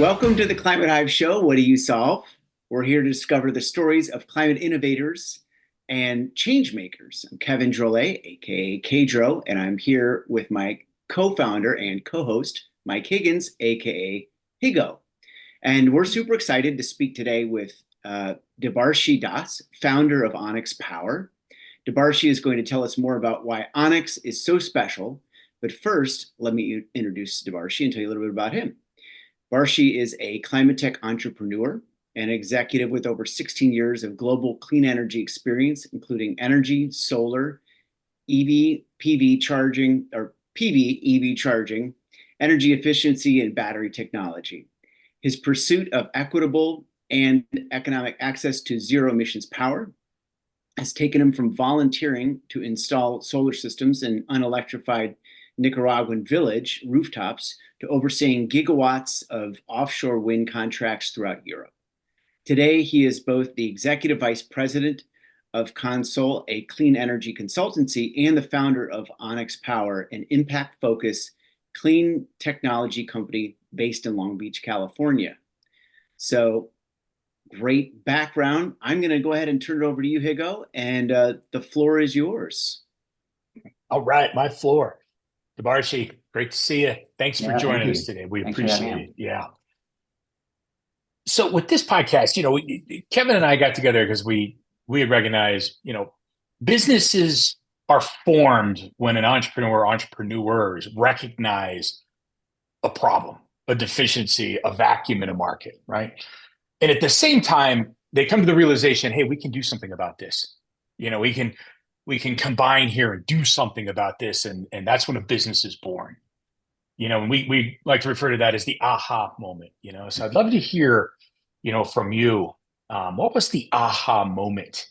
Welcome to the Climate Hive show. What do you solve? We're here to discover the stories of climate innovators and change makers. I'm Kevin Drolet, aka Kedro, and I'm here with my co-founder and co-host, Mike Higgins, aka Higo. And we're super excited to speak today with Debarshi Das, founder of Onyx Power. Debarshi is going to tell us more about why Onyx is so special. But first, let me introduce Debarshi and tell you a little bit about him. Debarshi is a climate tech entrepreneur and executive with over 16 years of global clean energy experience, including energy, solar, EV, PV charging, or PV, EV charging, energy efficiency, and battery technology. His pursuit of equitable and economic access to zero emissions power has taken him from volunteering to install solar systems in unelectrified Nicaraguan village rooftops to overseeing gigawatts of offshore wind contracts throughout Europe. Today, he is both the executive vice president of Consol, a clean energy consultancy, and the founder of Onyx Power, an impact-focused clean technology company based in Long Beach, California. So, great background. I'm going to go ahead and turn it over to you, Higo, and the floor is yours. All right, my floor. Debarshi, great to see you. Thanks for joining us today. We appreciate it. Yeah. So with this podcast, Kevin and I got together because we had recognized, businesses are formed when an entrepreneurs recognize a problem, a deficiency, a vacuum in a market, right? And at the same time, they come to the realization, hey, we can do something about this. We can combine here and do something about this. And that's when a business is born. And we like to refer to that as the aha moment, So I'd love to hear, from you, what was the aha moment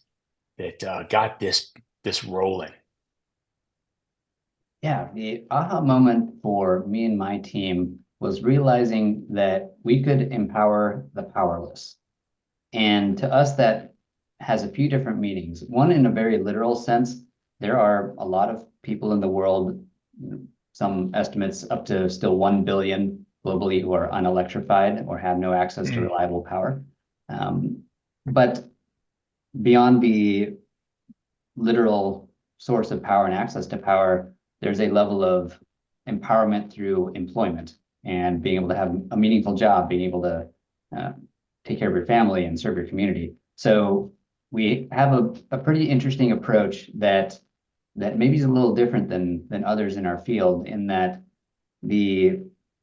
that got this rolling? Yeah, the aha moment for me and my team was realizing that we could empower the powerless. And to us, that has a few different meanings. One, in a very literal sense, there are a lot of people in the world, some estimates up to still 1 billion globally, who are unelectrified or have no access to reliable power. But beyond the literal source of power and access to power, there's a level of empowerment through employment and being able to have a meaningful job, being able to take care of your family and serve your community. So we have a pretty interesting approach that maybe is a little different than others in our field, in that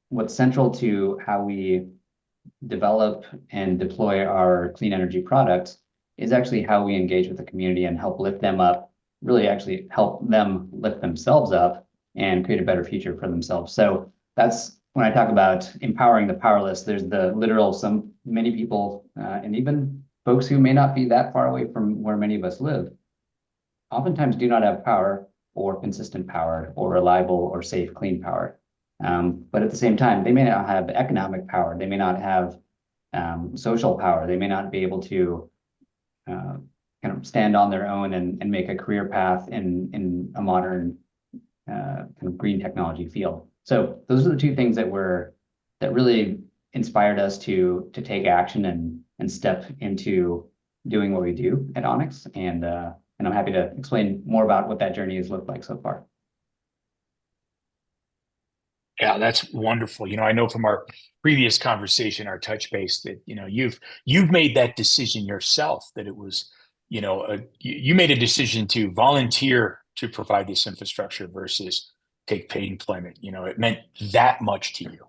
what's central to how we develop and deploy our clean energy products is actually how we engage with the community and help lift them up, really actually help them lift themselves up and create a better future for themselves. So that's when I talk about empowering the powerless. There's the literal, many people, and even folks who may not be that far away from where many of us live, oftentimes do not have power or consistent power or reliable or safe, clean power. But at the same time, they may not have economic power. They may not have social power. They may not be able to kind of stand on their own and make a career path in a modern kind of green technology field. So those are the two things that really inspired us to take action and step into doing what we do at Onyx. And I'm happy to explain more about what that journey has looked like so far. Yeah, that's wonderful. I know from our previous conversation, our touch base, that you've made that decision yourself, that it was, you made a decision to volunteer to provide this infrastructure versus take paid employment. It meant that much to you,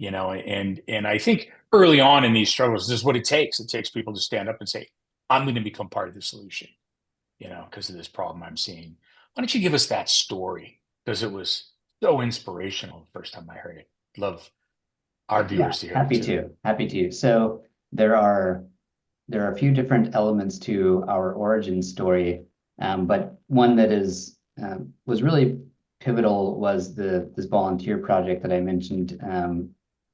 and I think early on in these struggles, this is what it takes. It takes people to stand up and say, I'm going to become part of the solution, because of this problem I'm seeing. Why don't you give us that story? Because it was so inspirational the first time I heard it. Love our viewers to hear it. Happy to. So there are a few different elements to our origin story, but one that was really pivotal was this volunteer project that I mentioned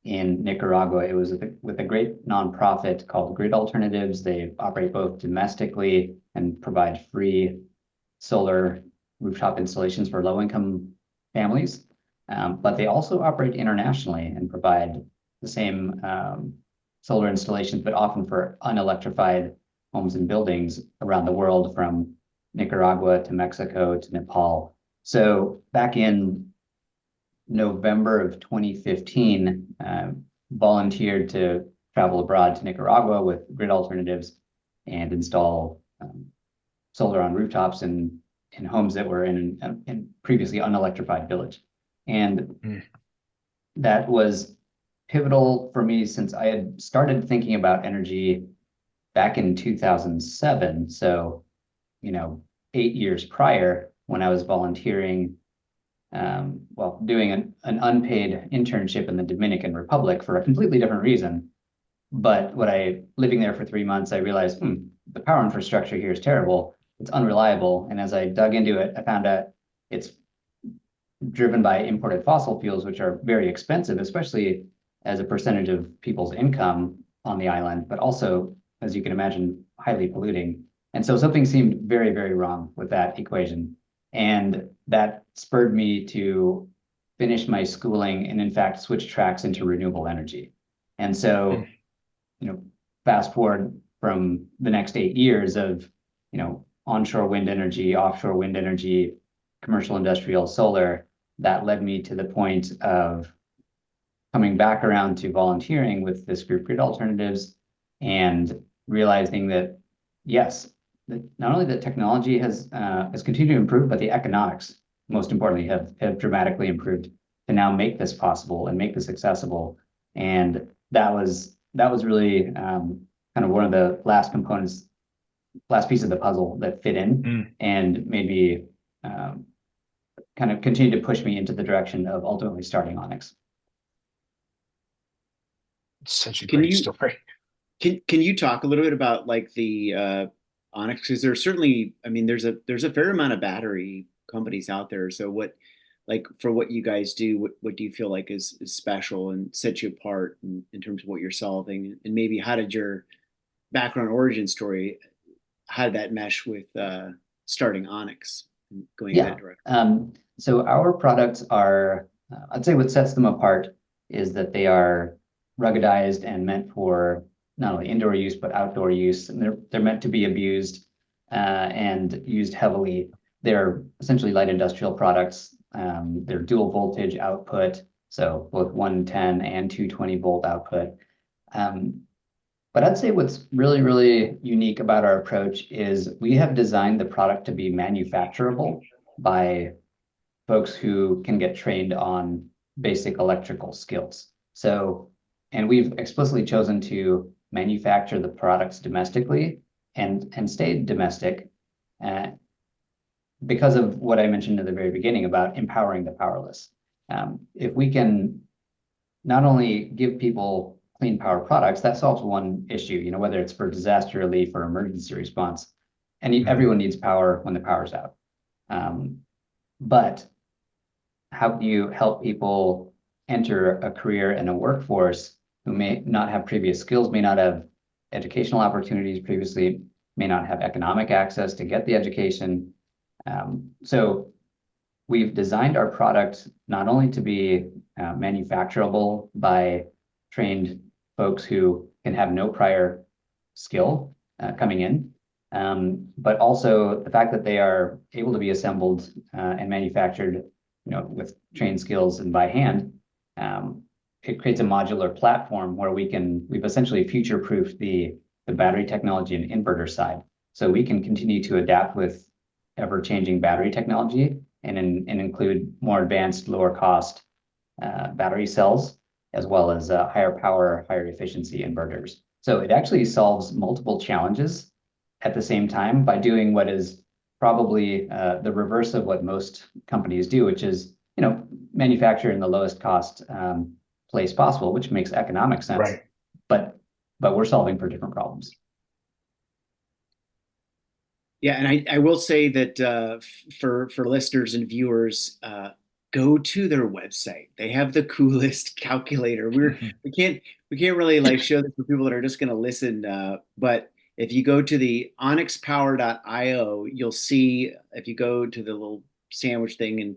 in Nicaragua. It was with a great nonprofit called Grid Alternatives. They operate both domestically and provide free solar rooftop installations for low-income families, but they also operate internationally and provide the same solar installations, but often for unelectrified homes and buildings around the world, from Nicaragua to Mexico to Nepal. So back in November of 2015, volunteered to travel abroad to Nicaragua with grid alternatives and install solar on rooftops in homes that were in previously unelectrified village. And that was pivotal for me, since I had started thinking about energy back in 2007. So, 8 years prior, when I was volunteering, doing an unpaid internship in the Dominican Republic for a completely different reason. But living there for 3 months, I realized, the power infrastructure here is terrible. It's unreliable. And as I dug into it, I found out it's driven by imported fossil fuels, which are very expensive, especially as a percentage of people's income on the island, but also, as you can imagine, highly polluting. And so something seemed very, very wrong with that equation. And that spurred me to finish my schooling and, in fact, switch tracks into renewable energy. And so, fast forward from the next 8 years of, onshore wind energy, offshore wind energy, commercial, industrial, solar, that led me to the point of coming back around to volunteering with this group, Grid Alternatives, and realizing that, yes, not only the technology has continued to improve, but the economics, most importantly, have dramatically improved to now make this possible and make this accessible. And that was really kind of one of the last piece of the puzzle that fit in and made me kind of continue to push me into the direction of ultimately starting Onyx. Such a great story. Can you talk a little bit about like the Onyx? Because there's certainly, there's a fair amount of battery companies out there. So for what you guys do, what do you feel like is special and sets you apart in terms of what you're solving? And maybe how did your background origin story, how did that mesh with starting Onyx and going in that direction? So our products are, I'd say what sets them apart is that they are ruggedized and meant for not only indoor use, but outdoor use. And they're meant to be abused and used heavily. They're essentially light industrial products. They're dual voltage output, so both 110 and 220 volt output. But I'd say what's really, really unique about our approach is we have designed the product to be manufacturable by folks who can get trained on basic electrical skills. And we've explicitly chosen to manufacture the products domestically and stay domestic because of what I mentioned at the very beginning about empowering the powerless. If we can not only give people clean power products, that solves one issue, whether it's for disaster relief or emergency response. And everyone needs power when the power's out. But how do you help people enter a career in a workforce who may not have previous skills, may not have educational opportunities previously, may not have economic access to get the education? So we've designed our product not only to be manufacturable by trained folks who can have no prior skill coming in, but also the fact that they are able to be assembled and manufactured, with trained skills and by hand. It creates a modular platform where we've essentially future-proofed the battery technology and inverter side. So we can continue to adapt with ever-changing battery technology and include more advanced, lower cost battery cells, as well as higher power, higher efficiency inverters. So it actually solves multiple challenges at the same time by doing what is probably the reverse of what most companies do, which is, manufacture in the lowest cost place possible, which makes economic sense. Right. But we're solving for different problems. Yeah, and I will say that for listeners and viewers, go to their website. They have the coolest calculator. We can't really like show this for people that are just going to listen. But if you go to the onyxpower.io, you'll see, if you go to the little sandwich thing and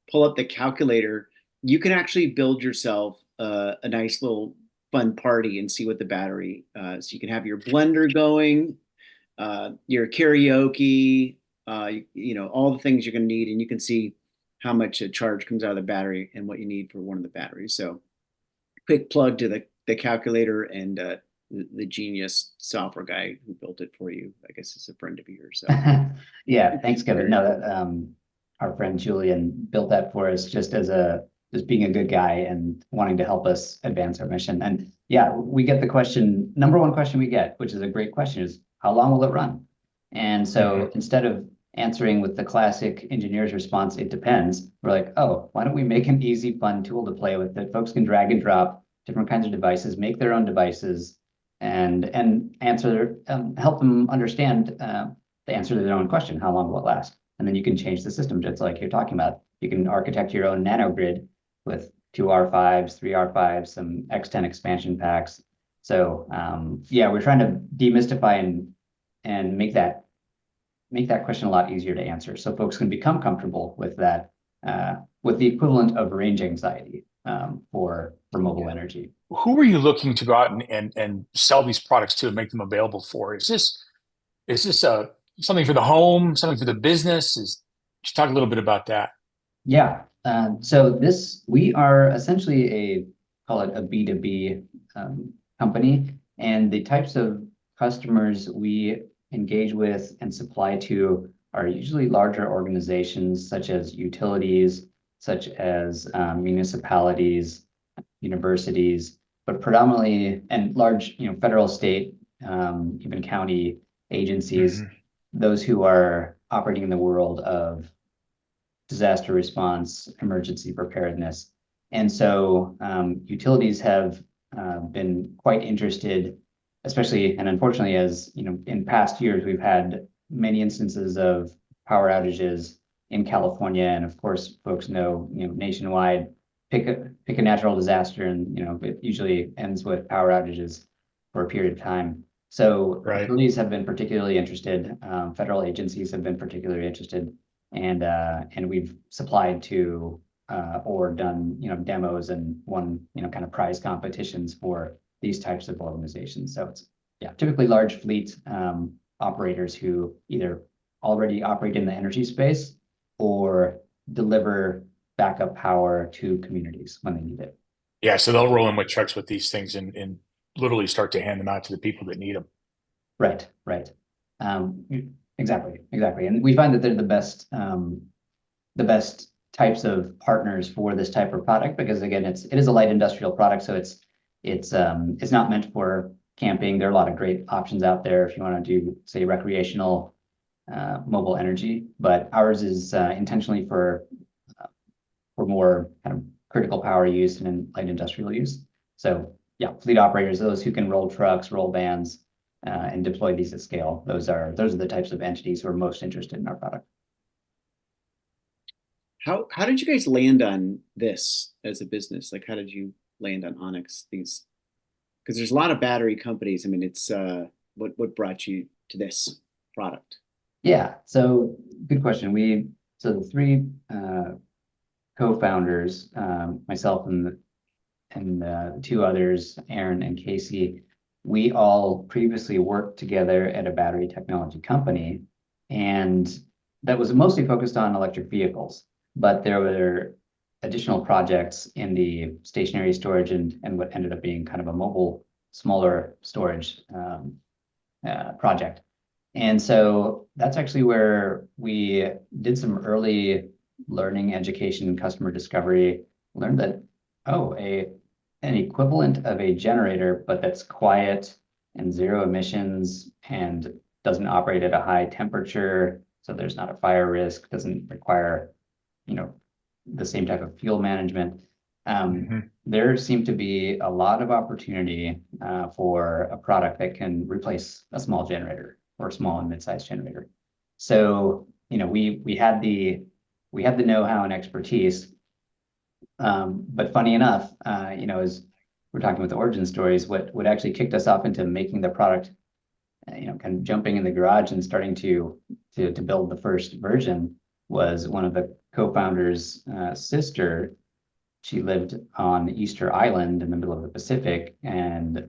pull up the calculator, you can actually build yourself a nice little fun party and see what the battery, so you can have your blender going, your karaoke, all the things you're going to need, and you can see how much a charge comes out of the battery and what you need for one of the batteries. So quick plug to the calculator, and the genius software guy who built it for you, I guess, is a friend of yours. So Yeah, thanks, Kevin. No, that our friend Julian built that for us just being a good guy and wanting to help us advance our mission. And yeah, we get the question, number one question we get, which is a great question, is how long will it run? And so instead of answering with the classic engineer's response, it depends, we're like, oh, why don't we make an easy, fun tool to play with that folks can drag and drop different kinds of devices, make their own devices, and answer, help them understand the answer to their own question, how long will it last? And then you can change the system just like you're talking about. You can architect your own nanogrid with 2R5s, 3R5s, some X10 expansion packs. So yeah, we're trying to demystify and make that question a lot easier to answer, so folks can become comfortable with that, with the equivalent of range anxiety for mobile energy. Who are you looking to go out and sell these products to and make them available for? Is this something for the home, something for the business? Just talk a little bit about that. Yeah. So we are essentially call it a B2B company, and the types of customers we engage with and supply to are usually larger organizations such as utilities, such as municipalities, universities, but predominantly, and large, federal, state, even county agencies, those who are operating in the world of disaster response, emergency preparedness. And so utilities have been quite interested, especially, and unfortunately, as in past years, we've had many instances of power outages in California. And of course, folks know, nationwide, pick a natural disaster, and it usually ends with power outages for a period of time. So utilities have been particularly interested, federal agencies have been particularly interested, and we've supplied to or done demos and won kind of prize competitions for these types of organizations. So it's typically large fleet operators who either already operate in the energy space or deliver backup power to communities when they need it. Yeah, so they'll roll in with trucks with these things and literally start to hand them out to the people that need them. Right. Exactly. And we find that they're the best types of partners for this type of product, because again, it is a light industrial product, so it's not meant for camping. There are a lot of great options out there if you want to do, say, recreational mobile energy, but ours is intentionally for more kind of critical power use and in light industrial use. So yeah, fleet operators, those who can roll trucks, roll vans, and deploy these at scale. Those are the types of entities who are most interested in our product. How did you guys land on this as a business? Like, how did you land on Onyx? Because there's a lot of battery companies. I mean, it's what brought you to this product? Yeah, so good question. The three co-founders, myself and the two others, Aaron and Casey, we all previously worked together at a battery technology company, and that was mostly focused on electric vehicles. But there were additional projects in the stationary storage and what ended up being kind of a mobile, smaller storage project. And so that's actually where we did some early learning, education, and customer discovery. Learned that, an equivalent of a generator, but that's quiet and zero emissions and doesn't operate at a high temperature, so there's not a fire risk, doesn't require, the same type of fuel management. There seemed to be a lot of opportunity for a product that can replace a small generator or a small and mid-sized generator. So, we had the know-how and expertise. But funny enough, as we're talking with the origin stories, what actually kicked us off into making the product, kind of jumping in the garage and starting to build the first version, was one of the co-founders' sister she lived on Easter Island in the middle of the Pacific, and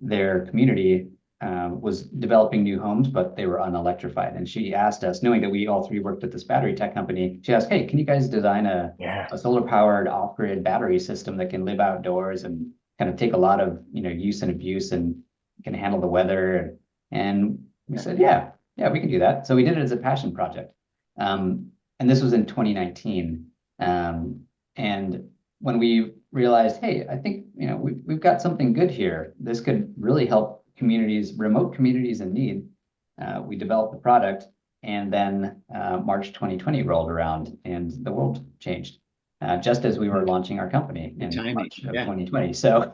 their community was developing new homes, but they were unelectrified. And she asked us, knowing that we all three worked at this battery tech company, she asked, "Hey, can you guys design a solar powered off grid battery system that can live outdoors and kind of take a lot of use and abuse and can handle the weather?" And we said, "Yeah, we can do that." So we did it as a passion project, and this was in 2019. And when we realized, hey, I think we've got something good here. This could really help communities, remote communities in need. We developed the product, and then March 2020 rolled around, and the world changed just as we were launching our company in March of 2020. So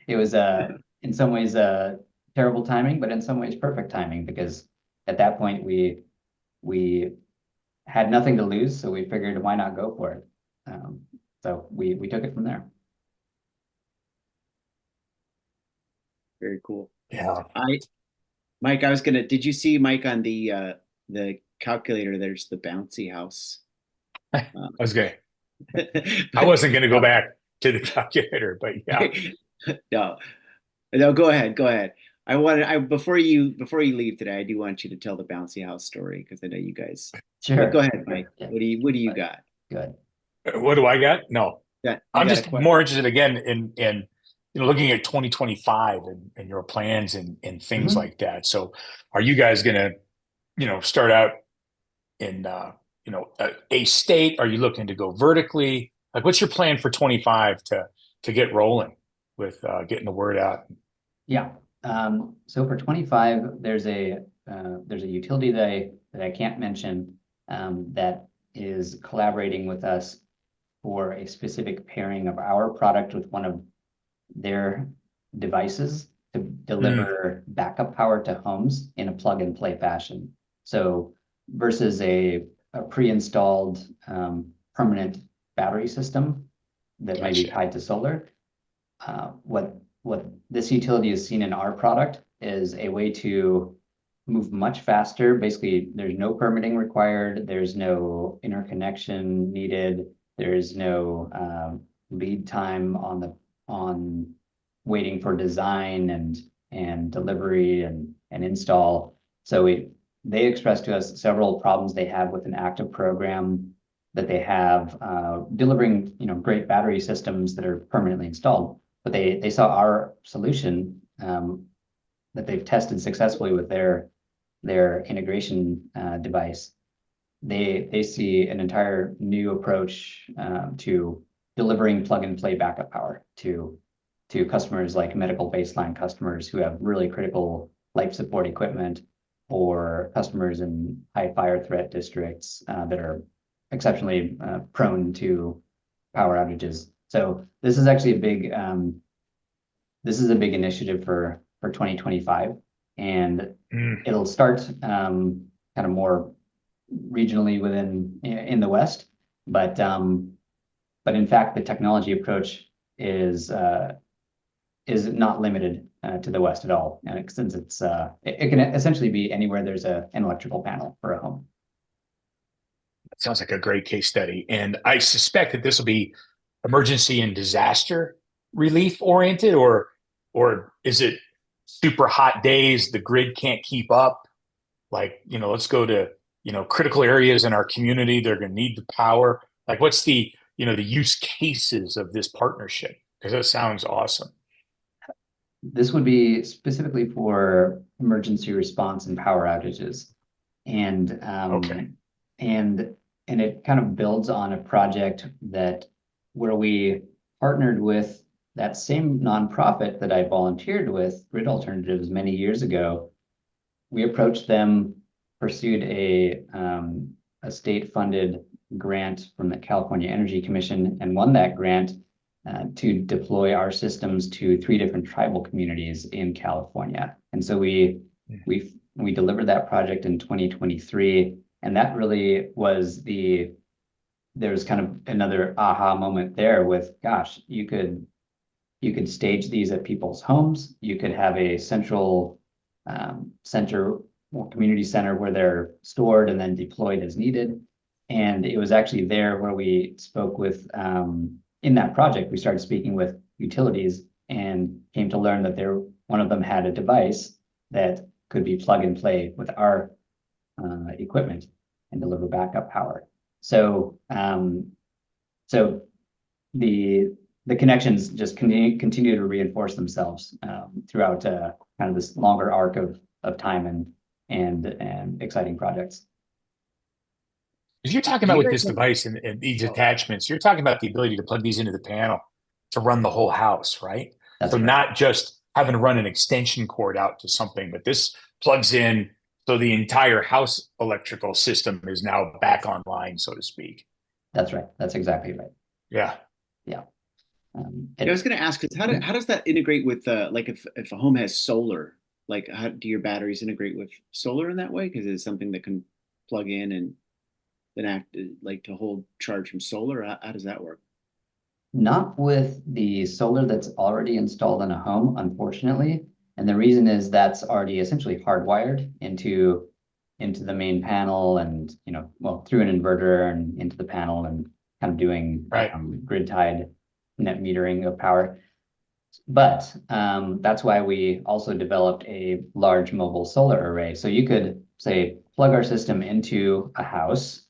it was in some ways terrible timing, but in some ways perfect timing, because at that point we had nothing to lose, so we figured, why not go for it? So we took it from there. Very cool. Yeah. Mike, did you see, Mike, on the calculator, there's the bouncy house. I wasn't gonna go back to the calculator, but yeah. No, go ahead. Before you leave today, I do want you to tell the bouncy house story, because I know you guys. Sure. But go ahead, Mike. Yeah. What do you got? Good. What do I got? No. Yeah, I'm just more interested again in looking at 2025 and your plans and things like that. So are you guys gonna start out in a state? Are you looking to go vertically? Like, what's your plan for 25 to get rolling with getting the word out? Yeah. So for 25, there's a utility that I can't mention that is collaborating with us for a specific pairing of our product with one of their devices to deliver backup power to homes in a plug and play fashion. So versus a pre-installed permanent battery system that might be tied to solar, what this utility has seen in our product is a way to move much faster. Basically, there's no permitting required. There's no interconnection needed. There's no lead time on waiting for design and delivery and install. So they expressed to us several problems they have with an active program that they have delivering great battery systems that are permanently installed. But they saw our solution that they've tested successfully with their integration device. They see an entire new approach to delivering plug and play backup power to customers, like medical baseline customers who have really critical life support equipment, or customers in high fire threat districts that are exceptionally prone to power outages. So this is actually a big initiative for 2025, and it'll start kind of more regionally in the West, but in fact the technology approach is not limited to the West at all, since it can essentially be anywhere there's an electrical panel for a home. That sounds like a great case study, and I suspect that this will be emergency and disaster relief oriented, or is it super hot days, the grid can't keep up? Like, let's go to critical areas in our community, they're going to need the power. Like, what's the the use cases of this partnership? Because that sounds awesome. This would be specifically for emergency response and power outages, and and it kind of builds on a project where we partnered with that same nonprofit that I volunteered with, Grid Alternatives, many years ago. We approached them, pursued a state-funded grant from the California Energy Commission, and won that grant to deploy our systems to 3 different tribal communities in California. And so we delivered that project in 2023, and that really was there was kind of another aha moment there with, gosh, you could stage these at people's homes. You could have a central center or community center where they're stored and then deployed as needed. And it was actually there where we spoke with in that project, we started speaking with utilities and came to learn that one of them had a device that could be plug and play with our equipment and deliver backup power. So the connections just continue to reinforce themselves throughout kind of this longer arc of time and exciting projects. If you're talking about with this device and these attachments, you're talking about the ability to plug these into the panel to run the whole house, right? That's so right. Not just having to run an extension cord out to something, but this plugs in so the entire house electrical system is now back online, so to speak. That's right. That's exactly right. Yeah. Yeah. I was going to ask, how does that integrate with like if a home has solar, like how do your batteries integrate with solar in that way? Because it's something that can plug in and then act like to hold charge from solar. How does that work? Not with the solar that's already installed in a home, unfortunately. And the reason is that's already essentially hardwired into the main panel and, well, through an inverter and into the panel and kind of doing grid tied net metering of power. But that's why we also developed a large mobile solar array. So you could say plug our system into a house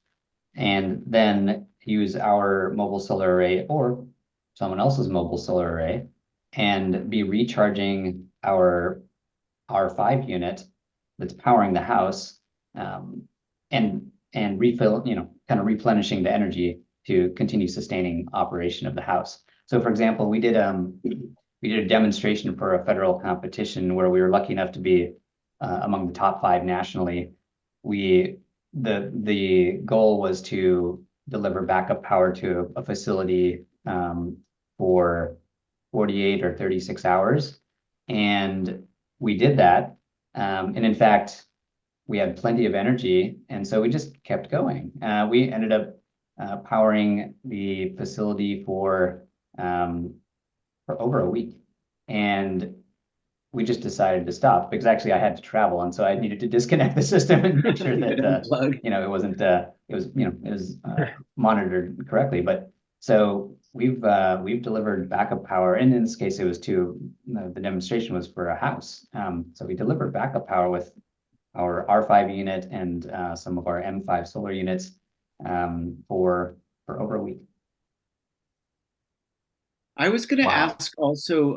and then use our mobile solar array or someone else's mobile solar array and be recharging our R5 unit that's powering the house and refill, kind of replenishing the energy to continue sustaining operation of the house. So for example, we did a demonstration for a federal competition where we were lucky enough to be among the top 5 nationally. The goal was to deliver backup power to a facility for 48 or 36 hours. And we did that. And in fact, we had plenty of energy. And so we just kept going. We ended up powering the facility for over a week. And we just decided to stop because actually I had to travel. And so I needed to disconnect the system and make sure that, it wasn't, it was monitored correctly. But so we've delivered backup power. And in this case, it was the demonstration was for a house. So we delivered backup power with our R5 unit and some of our M5 solar units for over a week. I was going to ask also,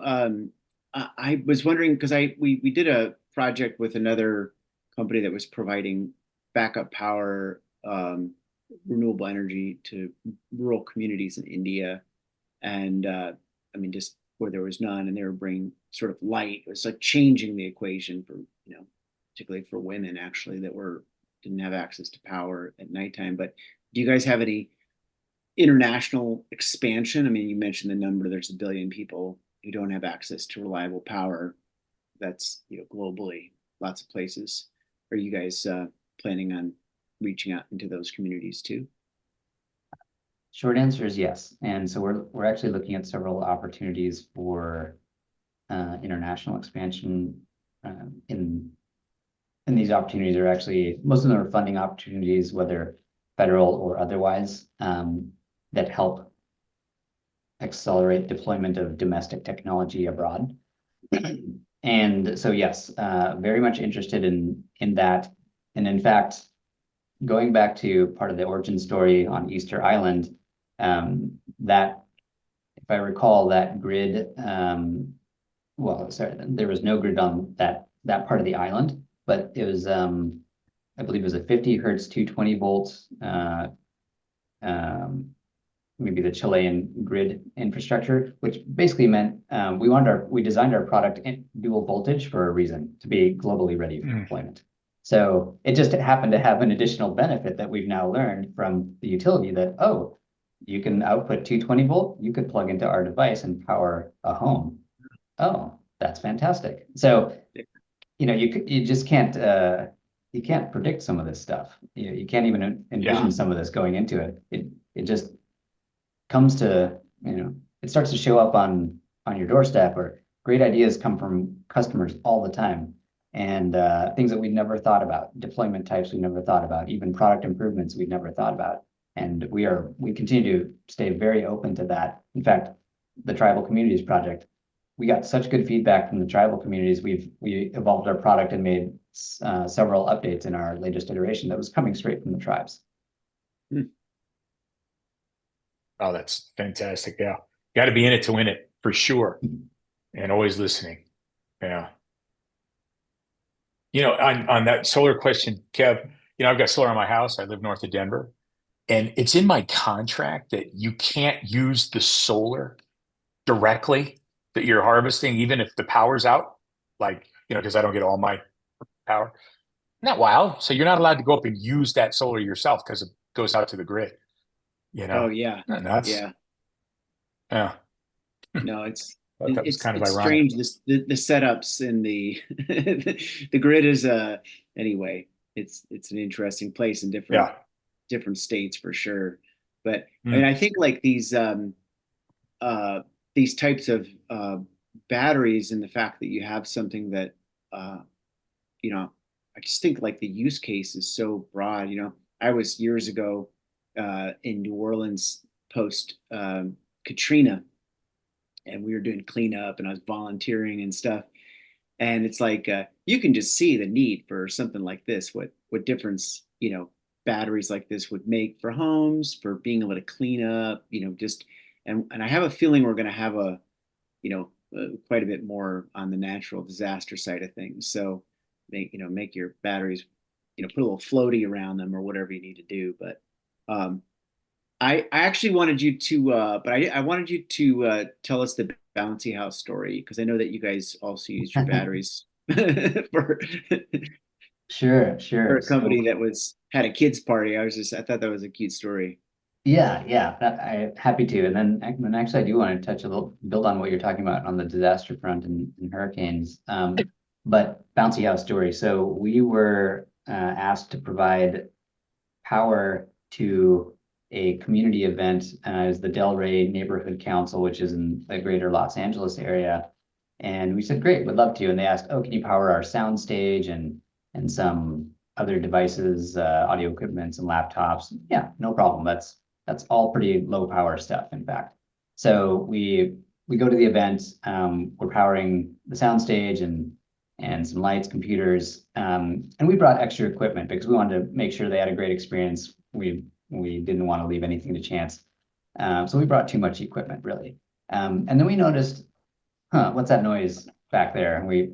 I was wondering because we did a project with another company that was providing backup power, renewable energy to rural communities in India, and just where there was none, and they were bringing sort of light. It was like changing the equation for particularly for women actually that didn't have access to power at nighttime. But do you guys have any international expansion? I mean, you mentioned the number. There's 1 billion people who don't have access to reliable power. That's globally, lots of places. Are you guys planning on reaching out into those communities too? Short answer is yes. And so we're actually looking at several opportunities for international expansion. And these opportunities are actually, most of them are funding opportunities, whether federal or otherwise, that help accelerate deployment of domestic technology abroad. And so, yes, very much interested in that. And in fact, going back to part of the origin story on Easter Island, that, if I recall, that grid, there was no grid on that part of the island, but it was, I believe it was a 50 hertz, 220 volts, maybe the Chilean grid infrastructure, which basically meant we designed our product in dual voltage for a reason, to be globally ready for deployment. So it just happened to have an additional benefit that we've now learned from the utility that, you can output 220 volt, you could plug into our device and power a home. Oh, that's fantastic. So, you just can't, you can't predict some of this stuff. You can't even envision some of this going into it. It just comes to, it starts to show up on your doorstep, or great ideas come from customers all the time. And things that we never thought about, deployment types we never thought about, even product improvements we never thought about. And we continue to stay very open to that. In fact, the Tribal Communities Project, we got such good feedback from the tribal communities. We evolved our product and made several updates in our latest iteration that was coming straight from the tribes. Oh, that's fantastic. Yeah. Got to be in it to win it for sure. And always listening. Yeah. On that solar question, Kev, I've got solar on my house. I live north of Denver, and it's in my contract that you can't use the solar directly that you're harvesting, even if the power's out, because I don't get all my power. Isn't that wild? So you're not allowed to go up and use that solar yourself because it goes out to the grid. Oh yeah. Isn't that nuts? Yeah. Yeah. No, That was kind of it's ironic. strange, the setups in the the grid is anyway, it's an interesting place in different states for sure. But I mean, I think like these types of batteries, and the fact that you have something that I just think like the use case is so broad. I was years ago in New Orleans post Katrina, and we were doing cleanup, and I was volunteering and stuff. And it's like you can just see the need for something like this. What difference batteries like this would make for homes, for being able to clean up. Just and I have a feeling we're going to have quite a bit more on the natural disaster side of things. So make your batteries, put a little floaty around them or whatever you need to do. But I actually wanted you to, I wanted you to tell us the Bouncy House story, because I know that you guys also used your batteries for Sure. for a company that had a kids party. I thought that was a cute story. Yeah, I'm happy to. And then actually, I do want to touch a little, build on what you're talking about on the disaster front and hurricanes. But Bouncy House story. So we were asked to provide power to a community event as the Delray Neighborhood Council, which is in the greater Los Angeles area. And we said, great, would love to. And they asked, oh, can you power our sound stage and some other devices, audio equipment, some laptops? Yeah, no problem. That's all pretty low power stuff, in fact. So we go to the event. We're powering the sound stage and some lights, computers, and we brought extra equipment because we wanted to make sure they had a great experience. We didn't want to leave anything to chance. So we brought too much equipment, really. And then we noticed, what's that noise back there? And we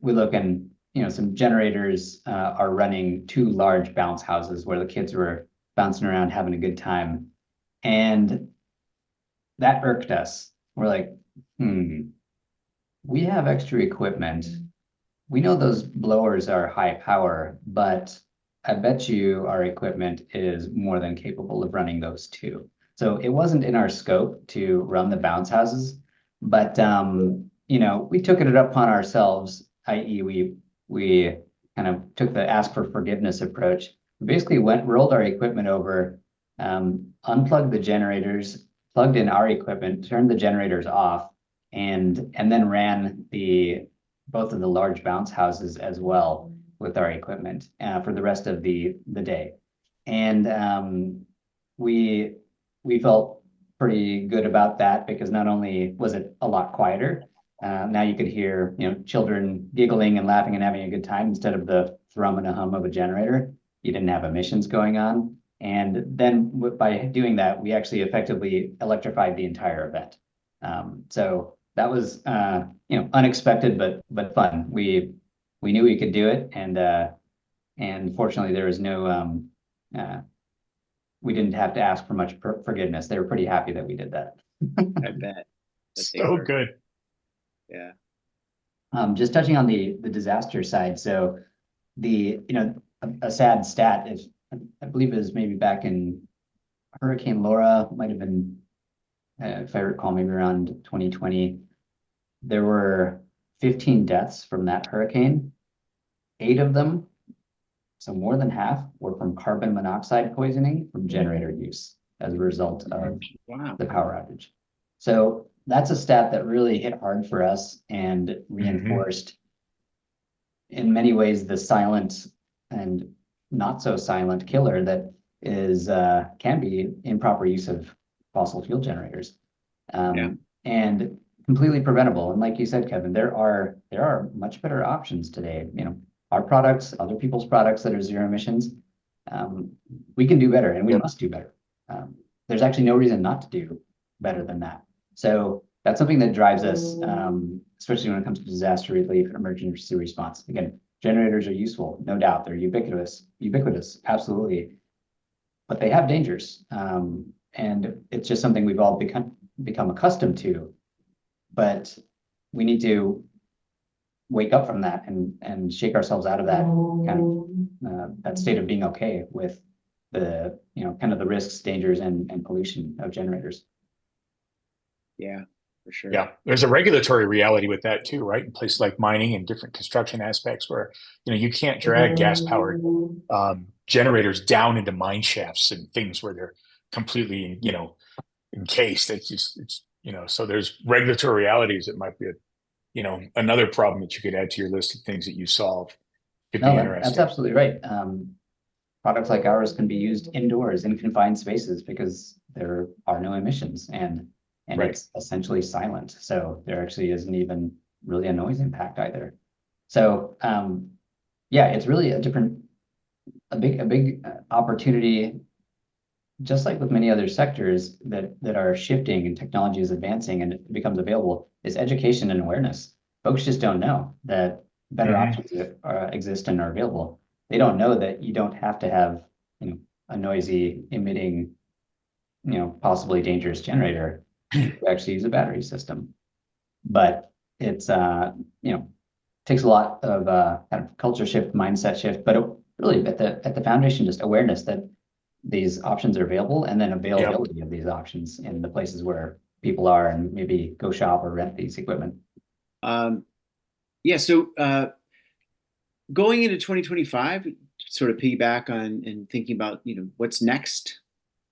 look, and some generators are running two large bounce houses where the kids were bouncing around having a good time. And that irked us. We're like, we have extra equipment. We know those blowers are high power, but I bet you our equipment is more than capable of running those too. So it wasn't in our scope to run the bounce houses, but we took it upon ourselves, i.e. we kind of took the ask for forgiveness approach. We basically rolled our equipment over, unplugged the generators, plugged in our equipment, turned the generators off, and then ran both of the large bounce houses as well with our equipment for the rest of the day. And we felt pretty good about that, because not only was it a lot quieter, now you could hear children giggling and laughing and having a good time instead of the thrum and a hum of a generator. You didn't have emissions going on. And then by doing that, we actually effectively electrified the entire event. So that was unexpected but fun. We knew we could do it, and fortunately there was no we didn't have to ask for much forgiveness. They were pretty happy that we did that. I bet. So good. Yeah. Just touching on the disaster side. So a sad stat is, I believe it was maybe back in Hurricane Laura, might have been, if I recall, maybe around 2020, there were 15 deaths from that hurricane. 8 of them, so more than half, were from carbon monoxide poisoning from generator use as a result of the power outage. So that's a stat that really hit hard for us and reinforced in many ways the silent and not so silent killer that is can be improper use of fossil fuel generators, and completely preventable. And like you said, Kevin, there are much better options today. Our products, other people's products that are zero emissions. We can do better, and we must do better. There's actually no reason not to do better than that. So that's something that drives us, especially when it comes to disaster relief and emergency response. Again, generators are useful, no doubt. They're ubiquitous, absolutely. But they have dangers. And it's just something we've all become accustomed to. But we need to wake up from that and shake ourselves out of that kind of that state of being okay with the kind of the risks, dangers, and pollution of generators. Yeah, for sure. Yeah, there's a regulatory reality with that too, right? In places like mining and different construction aspects where you can't drag gas-powered generators down into mine shafts and things where they're completely encased. It's so there's regulatory realities that might be another problem that you could add to your list of things that you solve. Could be interesting. That's absolutely right. Products like ours can be used indoors in confined spaces because there are no emissions and it's essentially silent. So there actually isn't even really a noise impact either. So yeah, it's really a big opportunity, just like with many other sectors that are shifting and technology is advancing and it becomes available, is education and awareness. Folks just don't know that better options exist and are available. They don't know that you don't have to have a noisy, emitting, possibly dangerous generator to actually use a battery system. But it's takes a lot of kind of culture shift, mindset shift, but really at the foundation, just awareness that these options are available, and then availability of these options in the places where people are, and maybe go shop or rent these equipment. Yeah. So going into 2025, sort of piggyback on and thinking about what's next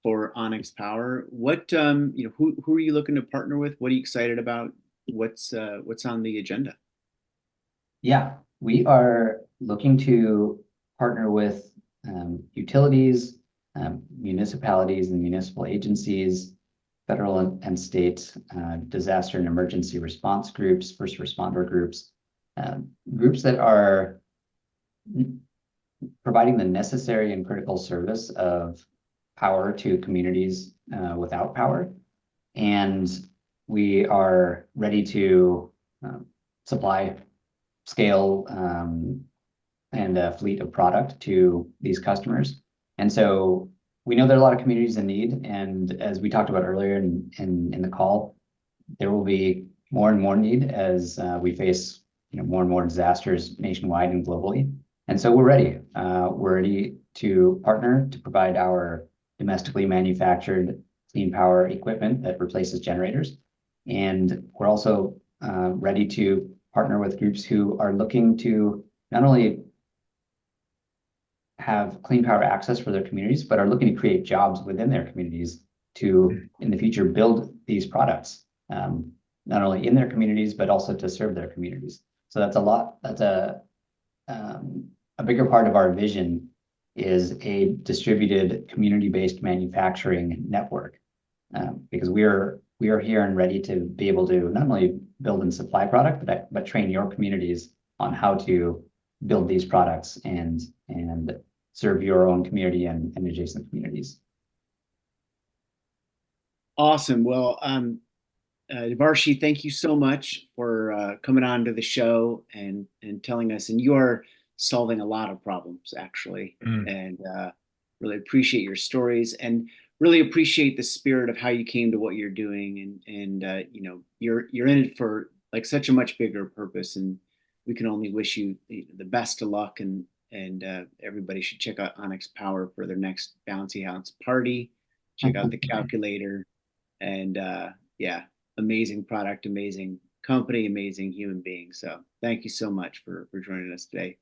for Onyx Power. What who are you looking to partner with? What are you excited about? What's on the agenda? Yeah, we are looking to partner with utilities, municipalities and municipal agencies, federal and state disaster and emergency response groups, first responder groups, groups that are providing the necessary and critical service of power to communities without power. And we are ready to supply, scale, and a fleet of product to these customers. And so we know there are a lot of communities in need. And as we talked about earlier in the call, there will be more and more need as we face more and more disasters nationwide and globally. And so we're ready. We're ready to partner to provide our domestically manufactured clean power equipment that replaces generators. And we're also ready to partner with groups who are looking to not only have clean power access for their communities, but are looking to create jobs within their communities to, in the future, build these products, not only in their communities, but also to serve their communities. So that's a bigger part of our vision is a distributed community-based manufacturing network, because we are here and ready to be able to not only build and supply product, but train your communities on how to build these products and serve your own community and adjacent communities. Awesome. Well, Debarshi, thank you so much for coming on to the show and telling us. And you are solving a lot of problems, actually, and really appreciate your stories and really appreciate the spirit of how you came to what you're doing. And you're in it for like such a much bigger purpose. And we can only wish you the best of luck. And everybody should check out Onyx Power for their next Bouncy House party. Check out the calculator. And yeah, amazing product, amazing company, amazing human being. So thank you so much for joining us today.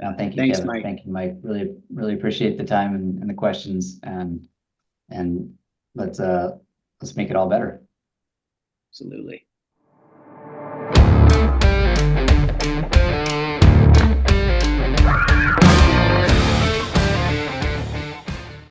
And thank you, thanks, Kevin. Mike. Thank you, Mike. Really appreciate the time and the questions. And let's make it all better. Absolutely.